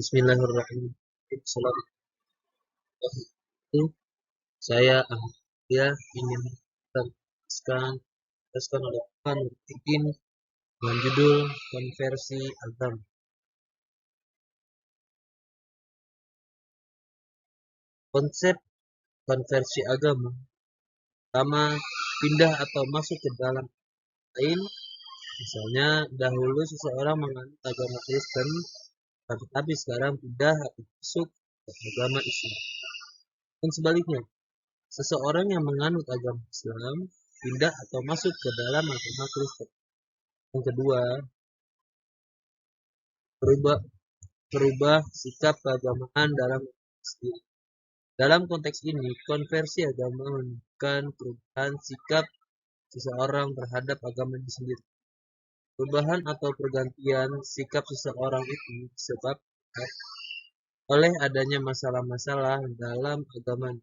Bismillahirrahmanirrahim. Assalamualaikum. Saya Ahmadiyah ingin menjelaskan oleh Pak Nurdin dengan judul konversi agama. Konsep konversi agama pertama, pindah atau masuk ke dalam lain. Misalnya dahulu seseorang menganut agama Kristen, tapi sekarang pindah atau masuk ke agama Islam. Dan sebaliknya, seseorang yang menganut agama Islam pindah atau masuk ke dalam agama Kristen. Yang kedua, berubah sikap keagamaan dalam sendiri. Dalam konteks ini, konversi agama menunjukkan perubahan sikap seseorang terhadap agamanya sendiri. Perubahan atau pergantian sikap seseorang itu disebabkan oleh adanya masalah-masalah dalam agamanya.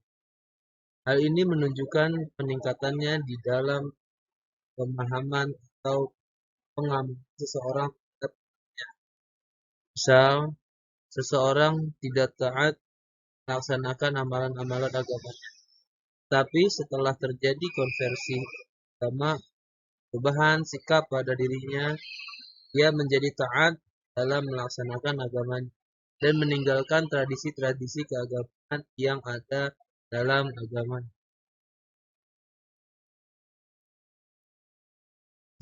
Hal ini menunjukkan peningkatannya di dalam pemahaman atau pengamalan seseorang. Misal, seseorang tidak taat melaksanakan amalan-amalan agamanya. Tapi setelah terjadi konversi agama, perubahan sikap pada dirinya, ia menjadi taat dalam melaksanakan agamanya dan meninggalkan tradisi-tradisi keagamaan yang ada dalam agama.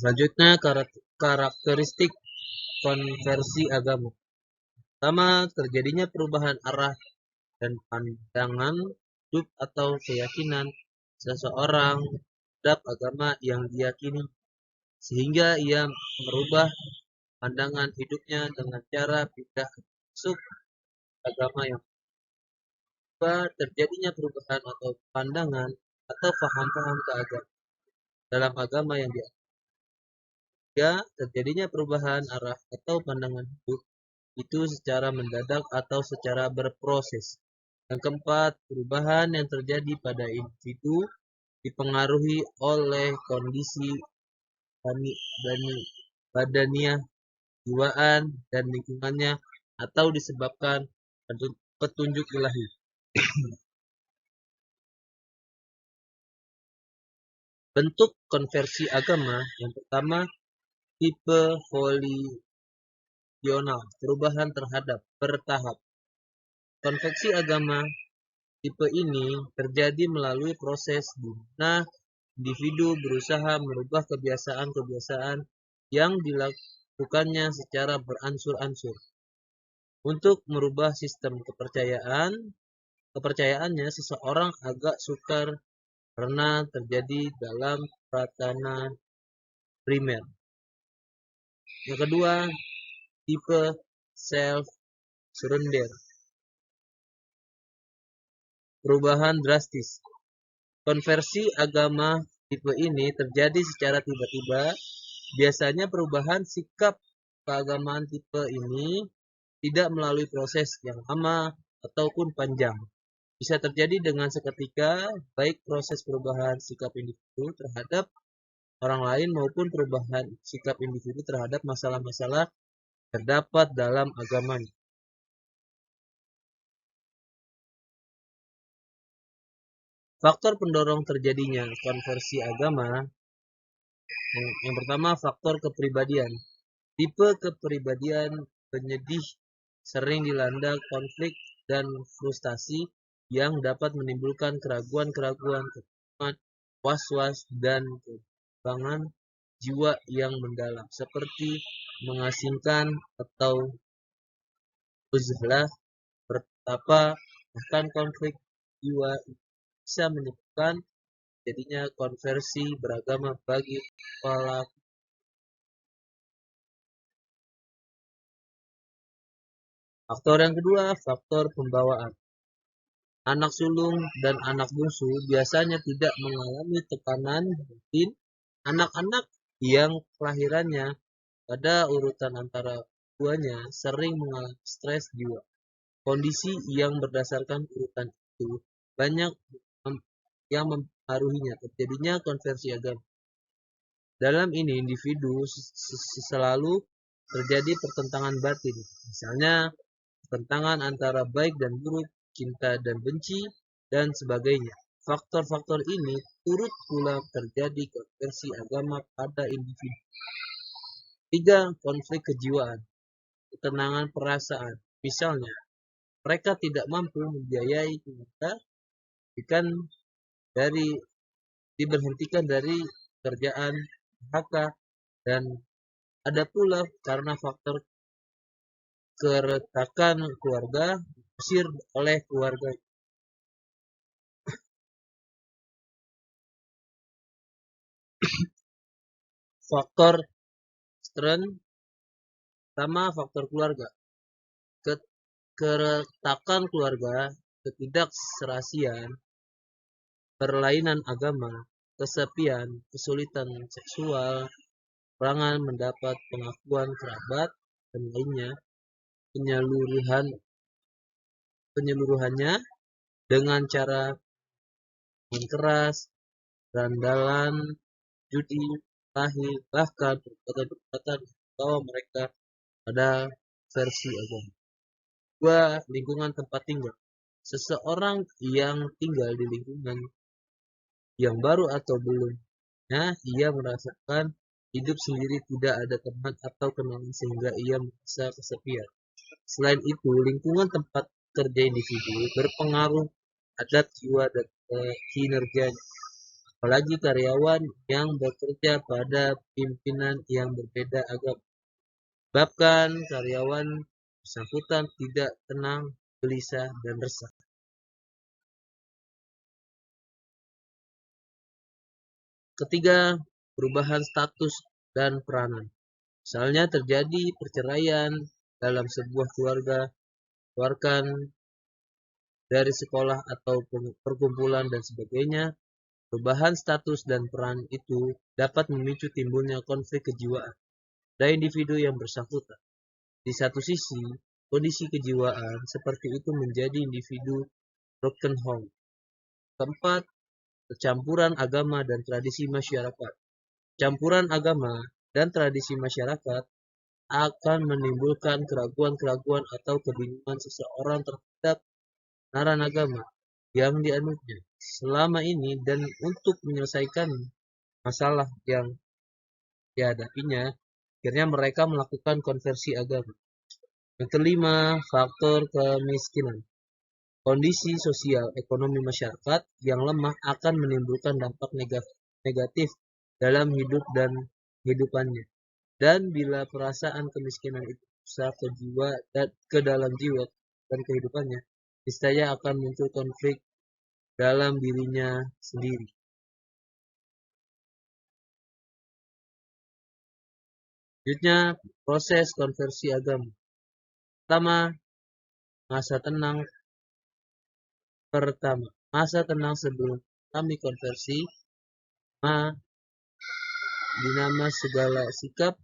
Selanjutnya, karakteristik konversi agama. Pertama, terjadinya perubahan arah dan pandangan hidup atau keyakinan seseorang terhadap agama yang diyakini, sehingga ia merubah pandangan hidupnya dengan cara pindah masuk agama yang kedua. Terjadinya perubahan atau pandangan atau paham-paham keagamaan dalam agama yang diyakini. Terjadinya perubahan arah atau pandangan hidup itu secara mendadak atau secara berproses. Yang keempat, perubahan yang terjadi pada individu dipengaruhi oleh kondisi badaniah, jiwaan, dan lingkungannya, atau disebabkan petunjuk ilahi. Bentuk konversi agama yang pertama, tipe volisional, perubahan terhadap bertahap. Konversi agama tipe ini terjadi melalui proses di mana individu berusaha merubah kebiasaan-kebiasaan yang dilakukannya secara beransur-ansur. Untuk merubah sistem kepercayaannya seseorang agak sukar karena terjadi dalam tatanan primer. Yang kedua, tipe self-surrender, perubahan drastis. Konversi agama tipe ini terjadi secara tiba-tiba. Biasanya perubahan sikap keagamaan tipe ini tidak melalui proses yang lama ataupun panjang. Bisa terjadi dengan seketika, baik proses perubahan sikap individu terhadap orang lain maupun perubahan sikap individu terhadap masalah-masalah terdapat dalam agamanya. Faktor pendorong terjadinya konversi agama. Yang pertama, faktor kepribadian. Tipe kepribadian penyedih sering dilanda konflik dan frustasi yang dapat menimbulkan keraguan-keraguan, kecemasan, was-was, dan kebimbangan jiwa yang mendalam, seperti mengasingkan atau uzlah, betapa bahkan konflik jiwa bisa menyebabkan jadinya konversi beragama bagi pelaku. Faktor yang kedua, faktor pembawaan. Anak sulung dan anak bungsu biasanya tidak mengalami tekanan batin. Anak-anak yang kelahirannya pada urutan antara keduanya sering mengalami stres jiwa. Kondisi yang berdasarkan urutan itu banyak yang mempengaruhinya terjadinya konversi agama. Dalam ini individu selalu terjadi pertentangan batin. Misalnya pertentangan antara baik dan buruk, cinta dan benci, dan sebagainya. Faktor-faktor ini turut pula terjadi konversi agama pada individu. 3. Konflik kejiwaan, ketenangan perasaan. Misalnya, mereka tidak mampu membiayai keluarga, diberhentikan dari kerjaan, PHK, dan ada pula karena faktor keretakan keluarga, diusir oleh keluarga. Faktor strength sama faktor keluarga. Keretakan keluarga, ketidakserasian, perlainan agama, kesepian, kesulitan seksual, kurangan mendapat pengakuan kerabat, dan lainnya. Penyeluruhannya dengan cara main keras, berandalan, judi, kelahi, bahkan perbuatan membawa mereka pada versi agama. 2. Lingkungan tempat tinggal. Seseorang yang tinggal di lingkungan yang baru atau belumnya ia merasakan hidup sendiri, tidak ada teman atau kenalan sehingga ia merasa kesepian. Selain itu, lingkungan tempat kerja individu berpengaruh terhadap jiwa dan kinerjanya. Apalagi karyawan yang bekerja pada pimpinan yang berbeda agama. Bahkan karyawan bersangkutan tidak tenang, gelisah, dan resah. Ketiga, perubahan status dan peranan. Misalnya terjadi perceraian dalam sebuah keluarga, keluarkan dari sekolah atau perkumpulan dan sebagainya. Perubahan status dan peran itu dapat memicu timbulnya konflik kejiwaan dari individu yang bersangkutan. Di satu sisi, kondisi kejiwaan seperti itu menjadi individu broken home. Keempat, kecampuran agama dan tradisi masyarakat. Campuran agama dan tradisi masyarakat akan menimbulkan keraguan-keraguan atau kebingungan seseorang terhadap kebenaran agama yang dianutnya selama ini, dan untuk menyelesaikan masalah yang dihadapinya, akhirnya mereka melakukan konversi agama. Yang kelima, faktor kemiskinan. Kondisi sosial ekonomi masyarakat yang lemah akan menimbulkan dampak negatif dalam hidup dan kehidupannya. Dan bila perasaan kemiskinan itu besar ke dalam jiwa dan kehidupannya, niscaya akan muncul konflik dalam dirinya sendiri. Selanjutnya, proses konversi agama. Pertama, masa tenang. Masa tenang sebelum kami konversi, dinama segala sikap,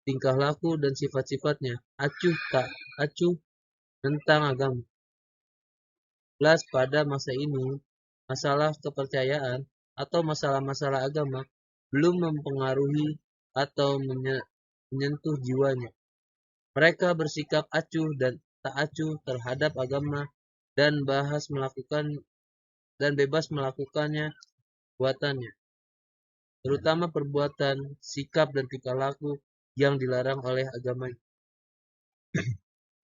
tingkah laku, dan sifat-sifatnya, acuh tak acuh tentang agama. Jelas pada masa ini, masalah kepercayaan atau masalah-masalah agama belum mempengaruhi atau menyentuh jiwanya. Mereka bersikap acuh dan tak acuh terhadap agama dan bebas melakukannya buatannya, terutama perbuatan, sikap, dan tingkah laku yang dilarang oleh agama.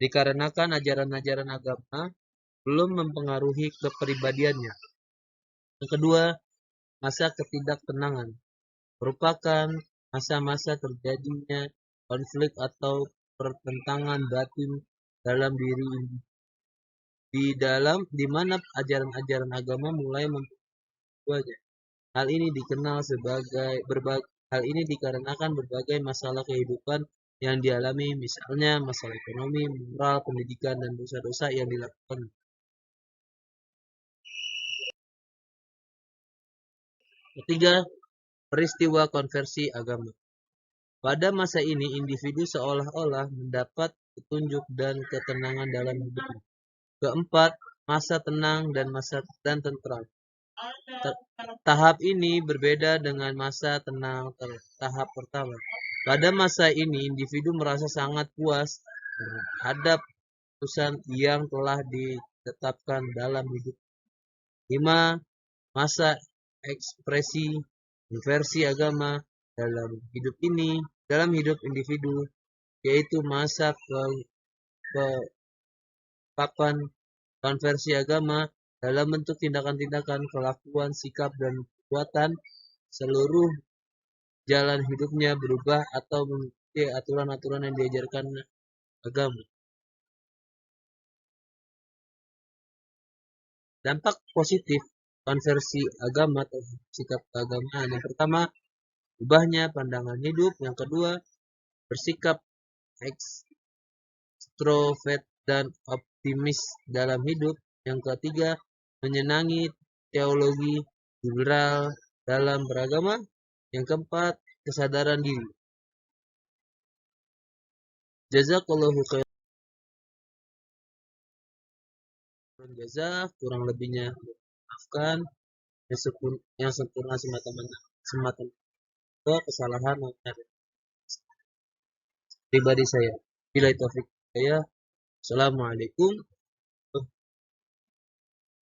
Dikarenakan ajaran-ajaran agama belum mempengaruhi kepribadiannya. Yang kedua, masa ketidaktenangan merupakan masa-masa terjadinya konflik atau pertentangan batin dalam diri individu, di mana ajaran-ajaran agama mulai mempengaruhinya. Hal ini dikarenakan berbagai masalah kehidupan yang dialami, misalnya masalah ekonomi, moral, pendidikan, dan dosa-dosa yang dilakukan. Ketiga, peristiwa konversi agama. Pada masa ini, individu seolah-olah mendapat petunjuk dan ketenangan dalam hidupnya. Keempat, masa tenang dan tentram. Tahap ini berbeda dengan masa tenang tahap pertama. Pada masa ini, individu merasa sangat puas terhadap keputusan yang telah ditetapkan dalam hidup. 5. Masa ekspresi konversi agama dalam hidup individu, yaitu masa papan konversi agama dalam bentuk tindakan-tindakan, kelakuan, sikap, dan perbuatan seluruh jalan hidupnya berubah atau mengikuti aturan-aturan yang diajarkan agama. Dampak positif konversi agama atau sikap keagamaan. Yang pertama, ubahnya pandangan hidup. Yang kedua, bersikap ekstrovert dan optimis dalam hidup. Yang ketiga, menyenangi teologi liberal dalam beragama. Yang keempat, kesadaran diri. Jazakallahu khairan. Kurang lebihnya maafkan, yang sempurna semata kesalahan pribadi saya. Bila taufik saya. Assalamualaikum